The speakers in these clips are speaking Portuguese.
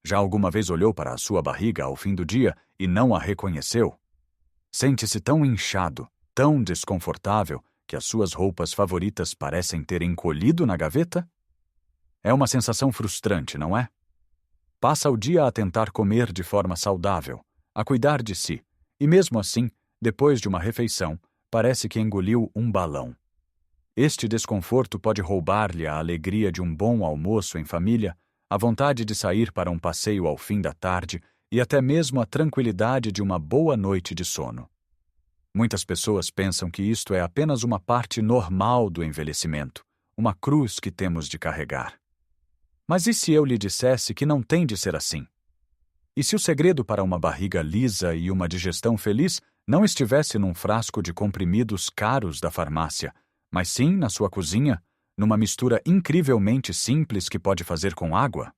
Já alguma vez olhou para a sua barriga ao fim do dia e não a reconheceu? Sente-se tão inchado, tão desconfortável, que as suas roupas favoritas parecem ter encolhido na gaveta? É uma sensação frustrante, não é? Passa o dia a tentar comer de forma saudável, a cuidar de si, e mesmo assim, depois de uma refeição, parece que engoliu um balão. Este desconforto pode roubar-lhe a alegria de um bom almoço em família, a vontade de sair para um passeio ao fim da tarde e até mesmo a tranquilidade de uma boa noite de sono. Muitas pessoas pensam que isto é apenas uma parte normal do envelhecimento, uma cruz que temos de carregar. Mas e se eu lhe dissesse que não tem de ser assim? E se o segredo para uma barriga lisa e uma digestão feliz não estivesse num frasco de comprimidos caros da farmácia, mas sim na sua cozinha, numa mistura incrivelmente simples que pode fazer com água?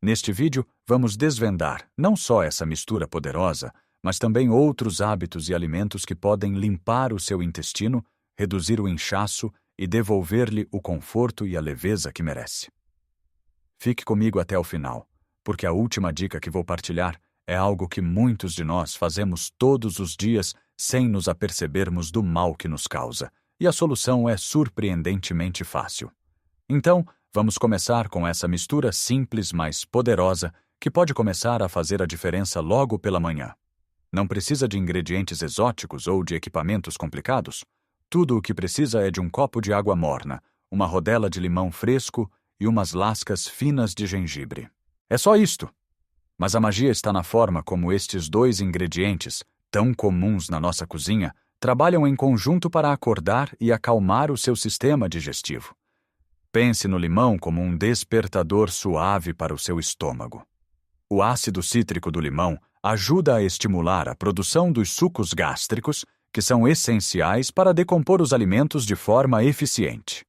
Neste vídeo, vamos desvendar não só essa mistura poderosa, mas também outros hábitos e alimentos que podem limpar o seu intestino, reduzir o inchaço e devolver-lhe o conforto e a leveza que merece. Fique comigo até o final, porque a última dica que vou partilhar é algo que muitos de nós fazemos todos os dias sem nos apercebermos do mal que nos causa, e a solução é surpreendentemente fácil. Então, vamos começar com essa mistura simples, mas poderosa, que pode começar a fazer a diferença logo pela manhã. Não precisa de ingredientes exóticos ou de equipamentos complicados. Tudo o que precisa é de um copo de água morna, uma rodela de limão fresco e umas lascas finas de gengibre. É só isto. Mas a magia está na forma como estes dois ingredientes, tão comuns na nossa cozinha, trabalham em conjunto para acordar e acalmar o seu sistema digestivo. Pense no limão como um despertador suave para o seu estômago. O ácido cítrico do limão ajuda a estimular a produção dos sucos gástricos, que são essenciais para decompor os alimentos de forma eficiente.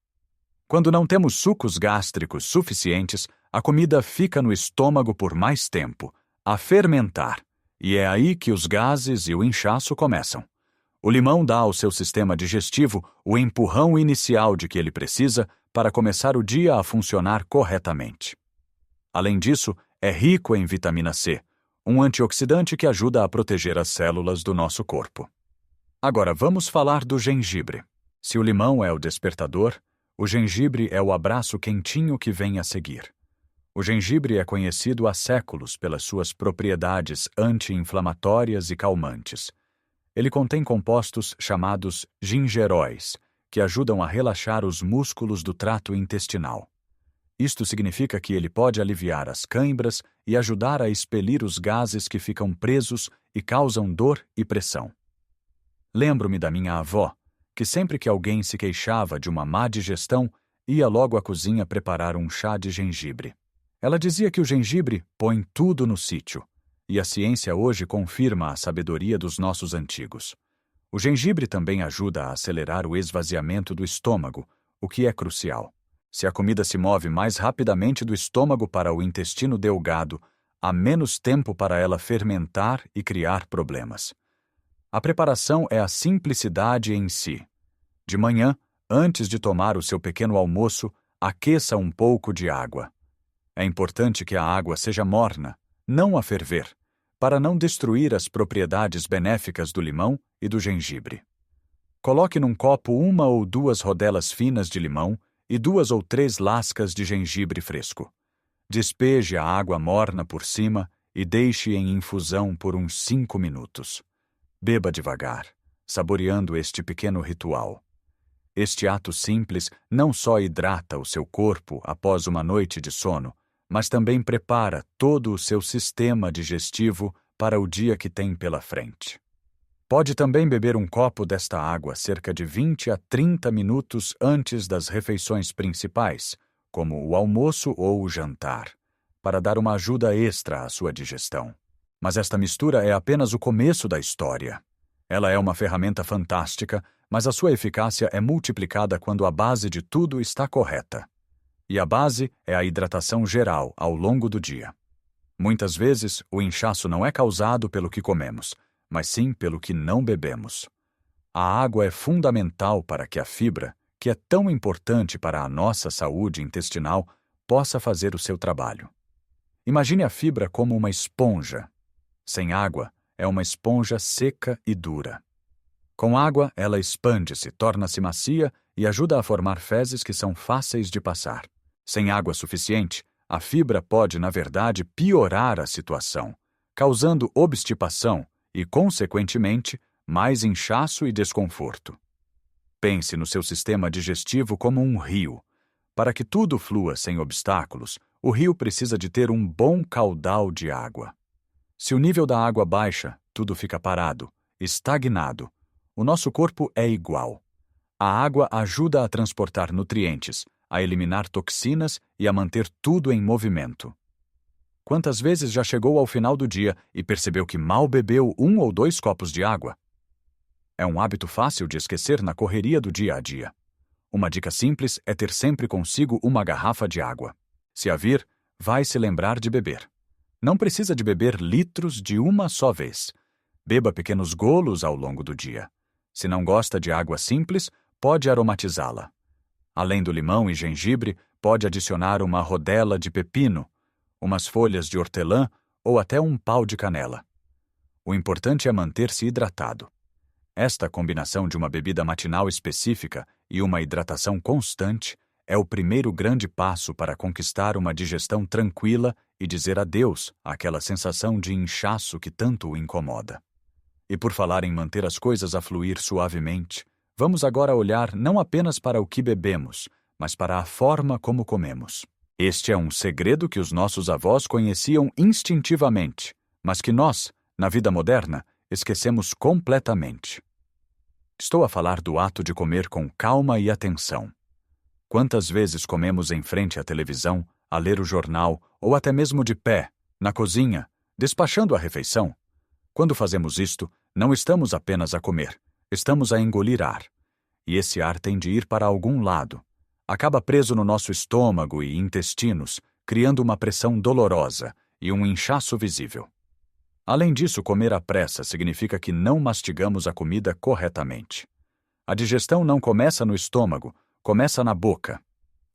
Quando não temos sucos gástricos suficientes, a comida fica no estômago por mais tempo, a fermentar, e é aí que os gases e o inchaço começam. O limão dá ao seu sistema digestivo o empurrão inicial de que ele precisa para começar o dia a funcionar corretamente. Além disso, é rico em vitamina C, um antioxidante que ajuda a proteger as células do nosso corpo. Agora vamos falar do gengibre. Se o limão é o despertador, o gengibre é o abraço quentinho que vem a seguir. O gengibre é conhecido há séculos pelas suas propriedades anti-inflamatórias e calmantes. Ele contém compostos chamados gingeróis, que ajudam a relaxar os músculos do trato intestinal. Isto significa que ele pode aliviar as cãibras e ajudar a expelir os gases que ficam presos e causam dor e pressão. Lembro-me da minha avó, que sempre que alguém se queixava de uma má digestão, ia logo à cozinha preparar um chá de gengibre. Ela dizia que o gengibre põe tudo no sítio, e a ciência hoje confirma a sabedoria dos nossos antigos. O gengibre também ajuda a acelerar o esvaziamento do estômago, o que é crucial. Se a comida se move mais rapidamente do estômago para o intestino delgado, há menos tempo para ela fermentar e criar problemas. A preparação é a simplicidade em si. De manhã, antes de tomar o seu pequeno almoço, aqueça um pouco de água. É importante que a água seja morna, não a ferver, para não destruir as propriedades benéficas do limão e do gengibre. Coloque num copo 1 ou 2 rodelas finas de limão e 2 ou 3 lascas de gengibre fresco. Despeje a água morna por cima e deixe em infusão por uns 5 minutos. Beba devagar, saboreando este pequeno ritual. Este ato simples não só hidrata o seu corpo após uma noite de sono, mas também prepara todo o seu sistema digestivo para o dia que tem pela frente. Pode também beber um copo desta água cerca de 20 a 30 minutos antes das refeições principais, como o almoço ou o jantar, para dar uma ajuda extra à sua digestão. Mas esta mistura é apenas o começo da história. Ela é uma ferramenta fantástica, mas a sua eficácia é multiplicada quando a base de tudo está correta. E a base é a hidratação geral ao longo do dia. Muitas vezes, o inchaço não é causado pelo que comemos, mas sim pelo que não bebemos. A água é fundamental para que a fibra, que é tão importante para a nossa saúde intestinal, possa fazer o seu trabalho. Imagine a fibra como uma esponja. Sem água, é uma esponja seca e dura. Com água, ela expande-se, torna-se macia e ajuda a formar fezes que são fáceis de passar. Sem água suficiente, a fibra pode, na verdade, piorar a situação, causando obstipação e, consequentemente, mais inchaço e desconforto. Pense no seu sistema digestivo como um rio. Para que tudo flua sem obstáculos, o rio precisa de ter um bom caudal de água. Se o nível da água baixa, tudo fica parado, estagnado. O nosso corpo é igual. A água ajuda a transportar nutrientes, a eliminar toxinas e a manter tudo em movimento. Quantas vezes já chegou ao final do dia e percebeu que mal bebeu 1 ou 2 copos de água? É um hábito fácil de esquecer na correria do dia a dia. Uma dica simples é ter sempre consigo uma garrafa de água. Se a vir, vai se lembrar de beber. Não precisa de beber litros de uma só vez. Beba pequenos golos ao longo do dia. Se não gosta de água simples, pode aromatizá-la. Além do limão e gengibre, pode adicionar uma rodela de pepino, umas folhas de hortelã ou até um pau de canela. O importante é manter-se hidratado. Esta combinação de uma bebida matinal específica e uma hidratação constante é o primeiro grande passo para conquistar uma digestão tranquila e dizer adeus àquela sensação de inchaço que tanto o incomoda. E por falar em manter as coisas a fluir suavemente, vamos agora olhar não apenas para o que bebemos, mas para a forma como comemos. Este é um segredo que os nossos avós conheciam instintivamente, mas que nós, na vida moderna, esquecemos completamente. Estou a falar do ato de comer com calma e atenção. Quantas vezes comemos em frente à televisão, a ler o jornal ou até mesmo de pé, na cozinha, despachando a refeição? Quando fazemos isto, não estamos apenas a comer, estamos a engolir ar. E esse ar tem de ir para algum lado. Acaba preso no nosso estômago e intestinos, criando uma pressão dolorosa e um inchaço visível. Além disso, comer à pressa significa que não mastigamos a comida corretamente. A digestão não começa no estômago, começa na boca.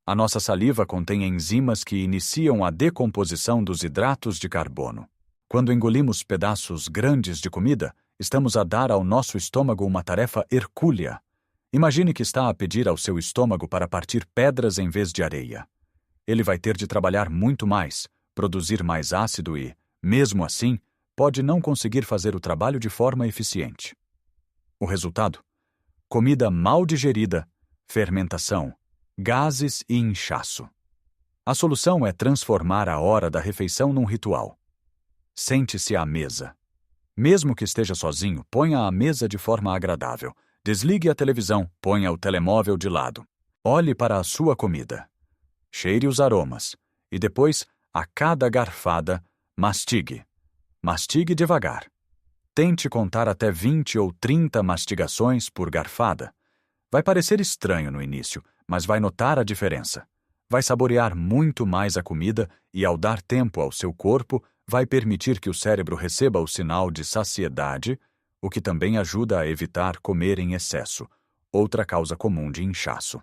A nossa saliva contém enzimas que iniciam a decomposição dos hidratos de carbono. Quando engolimos pedaços grandes de comida, estamos a dar ao nosso estômago uma tarefa hercúlea. Imagine que está a pedir ao seu estômago para partir pedras em vez de areia. Ele vai ter de trabalhar muito mais, produzir mais ácido e, mesmo assim, pode não conseguir fazer o trabalho de forma eficiente. O resultado? Comida mal digerida, fermentação, gases e inchaço. A solução é transformar a hora da refeição num ritual. Sente-se à mesa. Mesmo que esteja sozinho, ponha a mesa de forma agradável. Desligue a televisão, ponha o telemóvel de lado. Olhe para a sua comida. Cheire os aromas. E depois, a cada garfada, mastigue. Mastigue devagar. Tente contar até 20 ou 30 mastigações por garfada. Vai parecer estranho no início, mas vai notar a diferença. Vai saborear muito mais a comida e, ao dar tempo ao seu corpo, vai permitir que o cérebro receba o sinal de saciedade, o que também ajuda a evitar comer em excesso, outra causa comum de inchaço.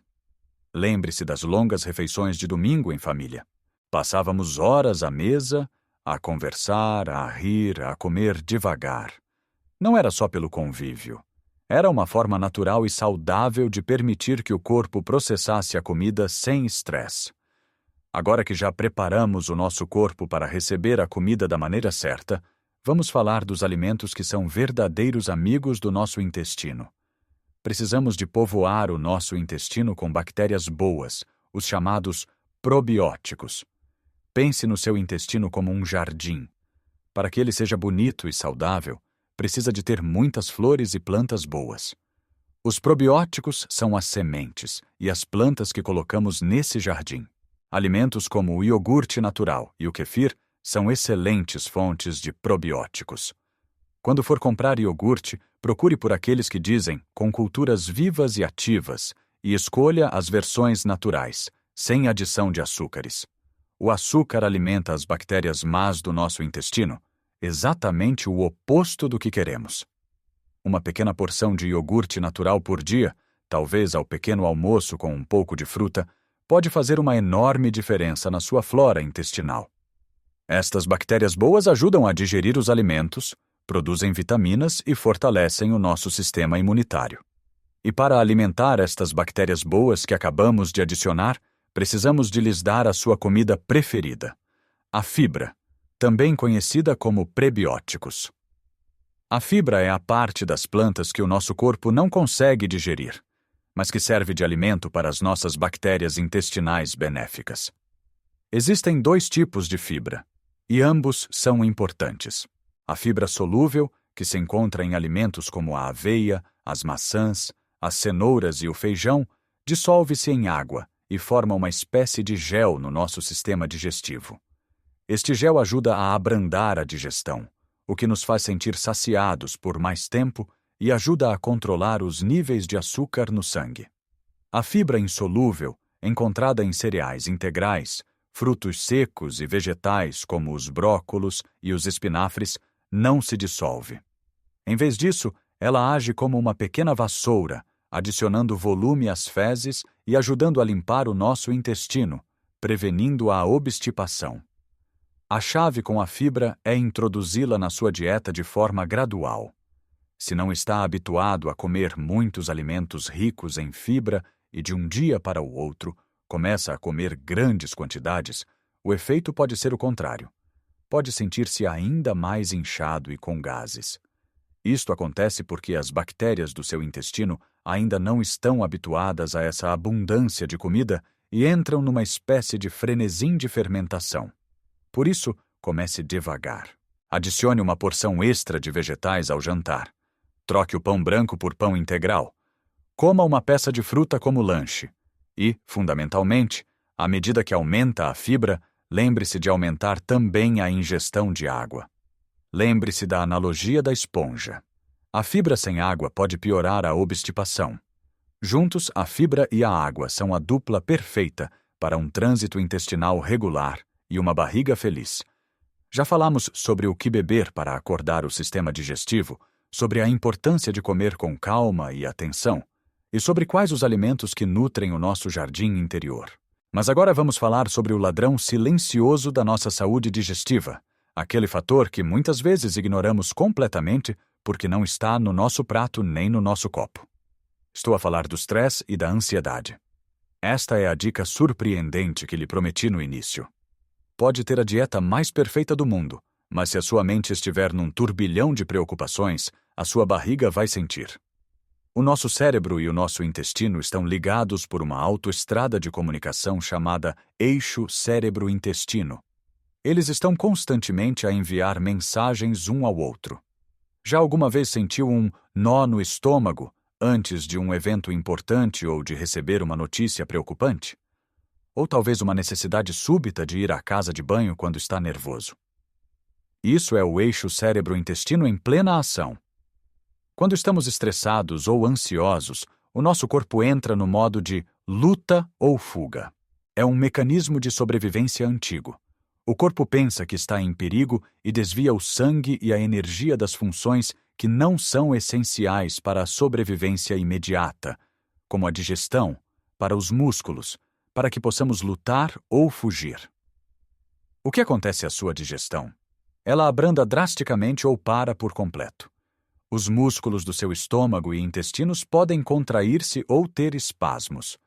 Lembre-se das longas refeições de domingo em família. Passávamos horas à mesa, a conversar, a rir, a comer devagar. Não era só pelo convívio. Era uma forma natural e saudável de permitir que o corpo processasse a comida sem estresse. Agora que já preparamos o nosso corpo para receber a comida da maneira certa, vamos falar dos alimentos que são verdadeiros amigos do nosso intestino. Precisamos de povoar o nosso intestino com bactérias boas, os chamados probióticos. Pense no seu intestino como um jardim. Para que ele seja bonito e saudável, precisa de ter muitas flores e plantas boas. Os probióticos são as sementes e as plantas que colocamos nesse jardim. Alimentos como o iogurte natural e o kefir são excelentes fontes de probióticos. Quando for comprar iogurte, procure por aqueles que dizem com culturas vivas e ativas e escolha as versões naturais, sem adição de açúcares. O açúcar alimenta as bactérias más do nosso intestino, exatamente o oposto do que queremos. Uma pequena porção de iogurte natural por dia, talvez ao pequeno almoço com um pouco de fruta, pode fazer uma enorme diferença na sua flora intestinal. Estas bactérias boas ajudam a digerir os alimentos, produzem vitaminas e fortalecem o nosso sistema imunitário. E para alimentar estas bactérias boas que acabamos de adicionar, precisamos de lhes dar a sua comida preferida, a fibra, também conhecida como prebióticos. A fibra é a parte das plantas que o nosso corpo não consegue digerir, mas que serve de alimento para as nossas bactérias intestinais benéficas. Existem 2 tipos de fibra, e ambos são importantes. A fibra solúvel, que se encontra em alimentos como a aveia, as maçãs, as cenouras e o feijão, dissolve-se em água e forma uma espécie de gel no nosso sistema digestivo. Este gel ajuda a abrandar a digestão, o que nos faz sentir saciados por mais tempo e ajuda a controlar os níveis de açúcar no sangue. A fibra insolúvel, encontrada em cereais integrais, frutos secos e vegetais como os brócolos e os espinafres, não se dissolve. Em vez disso, ela age como uma pequena vassoura, adicionando volume às fezes e ajudando a limpar o nosso intestino, prevenindo a obstipação. A chave com a fibra é introduzi-la na sua dieta de forma gradual. Se não está habituado a comer muitos alimentos ricos em fibra e de um dia para o outro começa a comer grandes quantidades, o efeito pode ser o contrário. Pode sentir-se ainda mais inchado e com gases. Isto acontece porque as bactérias do seu intestino ainda não estão habituadas a essa abundância de comida e entram numa espécie de frenesim de fermentação. Por isso, comece devagar. Adicione uma porção extra de vegetais ao jantar. Troque o pão branco por pão integral. Coma uma peça de fruta como lanche. E, fundamentalmente, à medida que aumenta a fibra, lembre-se de aumentar também a ingestão de água. Lembre-se da analogia da esponja. A fibra sem água pode piorar a obstipação. Juntos, a fibra e a água são a dupla perfeita para um trânsito intestinal regular e uma barriga feliz. Já falamos sobre o que beber para acordar o sistema digestivo, sobre a importância de comer com calma e atenção, e sobre quais os alimentos que nutrem o nosso jardim interior. Mas agora vamos falar sobre o ladrão silencioso da nossa saúde digestiva, aquele fator que muitas vezes ignoramos completamente porque não está no nosso prato nem no nosso copo. Estou a falar do estresse e da ansiedade. Esta é a dica surpreendente que lhe prometi no início. Pode ter a dieta mais perfeita do mundo, mas se a sua mente estiver num turbilhão de preocupações, a sua barriga vai sentir. O nosso cérebro e o nosso intestino estão ligados por uma autoestrada de comunicação chamada eixo cérebro-intestino. Eles estão constantemente a enviar mensagens um ao outro. Já alguma vez sentiu um nó no estômago antes de um evento importante ou de receber uma notícia preocupante? Ou talvez uma necessidade súbita de ir à casa de banho quando está nervoso? Isso é o eixo cérebro-intestino em plena ação. Quando estamos estressados ou ansiosos, o nosso corpo entra no modo de luta ou fuga. É um mecanismo de sobrevivência antigo. O corpo pensa que está em perigo e desvia o sangue e a energia das funções que não são essenciais para a sobrevivência imediata, como a digestão, para os músculos, para que possamos lutar ou fugir. O que acontece à sua digestão? Ela abranda drasticamente ou para por completo. Os músculos do seu estômago e intestinos podem contrair-se ou ter espasmos.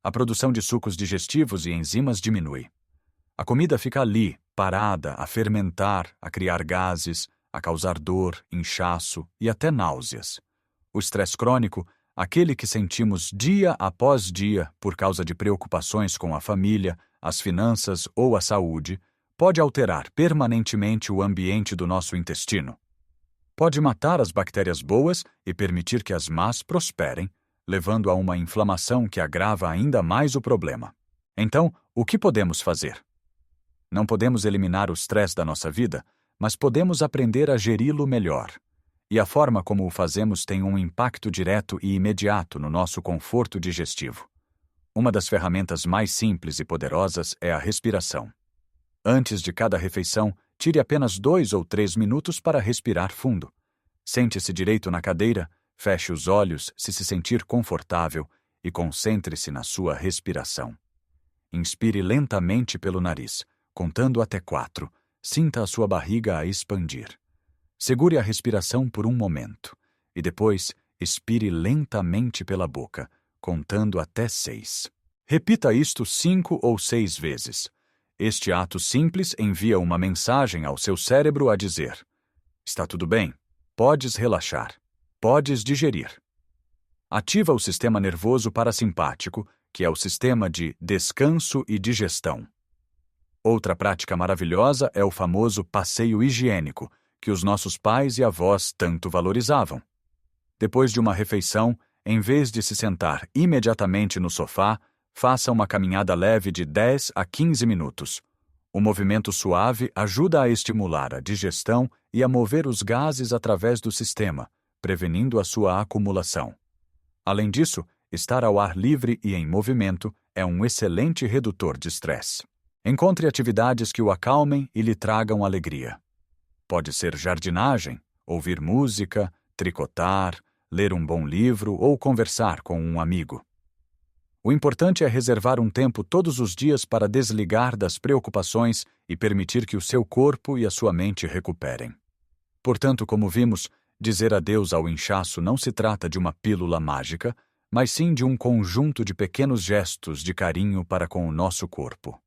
A produção de sucos digestivos e enzimas diminui. A comida fica ali, parada, a fermentar, a criar gases, a causar dor, inchaço e até náuseas. O estresse crônico, aquele que sentimos dia após dia por causa de preocupações com a família, as finanças ou a saúde, pode alterar permanentemente o ambiente do nosso intestino. Pode matar as bactérias boas e permitir que as más prosperem, levando a uma inflamação que agrava ainda mais o problema. Então, o que podemos fazer? Não podemos eliminar o estresse da nossa vida, mas podemos aprender a geri-lo melhor. E a forma como o fazemos tem um impacto direto e imediato no nosso conforto digestivo. Uma das ferramentas mais simples e poderosas é a respiração. Antes de cada refeição, tire apenas 2 ou 3 minutos para respirar fundo. Sente-se direito na cadeira, feche os olhos se sentir confortável e concentre-se na sua respiração. Inspire lentamente pelo nariz, contando até 4, sinta a sua barriga a expandir. Segure a respiração por um momento e depois expire lentamente pela boca, contando até 6. Repita isto 5 ou 6 vezes. Este ato simples envia uma mensagem ao seu cérebro a dizer: está tudo bem, podes relaxar, podes digerir. Ativa o sistema nervoso parasimpático, que é o sistema de descanso e digestão. Outra prática maravilhosa é o famoso passeio higiênico, que os nossos pais e avós tanto valorizavam. Depois de uma refeição, em vez de se sentar imediatamente no sofá, faça uma caminhada leve de 10 a 15 minutos. O movimento suave ajuda a estimular a digestão e a mover os gases através do sistema, prevenindo a sua acumulação. Além disso, estar ao ar livre e em movimento é um excelente redutor de estresse. Encontre atividades que o acalmem e lhe tragam alegria. Pode ser jardinagem, ouvir música, tricotar, ler um bom livro ou conversar com um amigo. O importante é reservar um tempo todos os dias para desligar das preocupações e permitir que o seu corpo e a sua mente recuperem. Portanto, como vimos, dizer adeus ao inchaço não se trata de uma pílula mágica, mas sim de um conjunto de pequenos gestos de carinho para com o nosso corpo.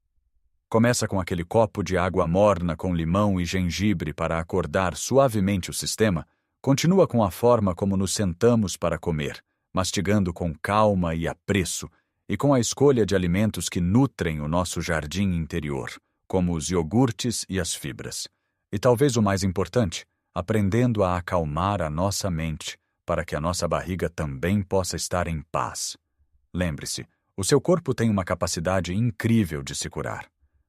Começa com aquele copo de água morna com limão e gengibre para acordar suavemente o sistema, continua com a forma como nos sentamos para comer, mastigando com calma e apreço, e com a escolha de alimentos que nutrem o nosso jardim interior, como os iogurtes e as fibras. E talvez o mais importante, aprendendo a acalmar a nossa mente, para que a nossa barriga também possa estar em paz. Lembre-se, o seu corpo tem uma capacidade incrível de se curar.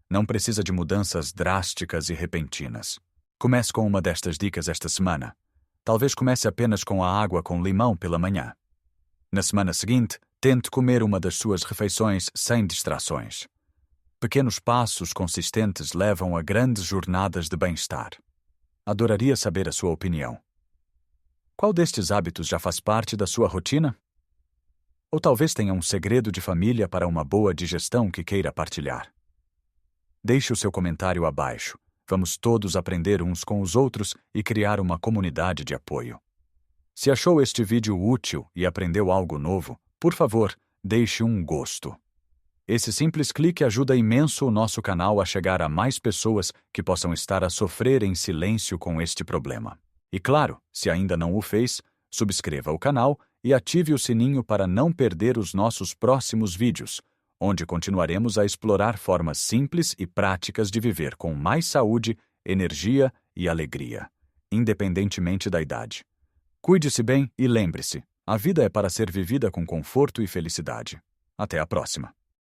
Não precisa de mudanças drásticas e repentinas. Comece com uma destas dicas esta semana. Talvez comece apenas com a água com limão pela manhã. Na semana seguinte, tente comer uma das suas refeições sem distrações. Pequenos passos consistentes levam a grandes jornadas de bem-estar. Adoraria saber a sua opinião. Qual destes hábitos já faz parte da sua rotina? Ou talvez tenha um segredo de família para uma boa digestão que queira partilhar? Deixe o seu comentário abaixo. Vamos todos aprender uns com os outros e criar uma comunidade de apoio. Se achou este vídeo útil e aprendeu algo novo, por favor, deixe um gosto. Esse simples clique ajuda imenso o nosso canal a chegar a mais pessoas que possam estar a sofrer em silêncio com este problema. E claro, se ainda não o fez, subscreva o canal e ative o sininho para não perder os nossos próximos vídeos, onde continuaremos a explorar formas simples e práticas de viver com mais saúde, energia e alegria, independentemente da idade. Cuide-se bem e lembre-se, a vida é para ser vivida com conforto e felicidade. Até a próxima!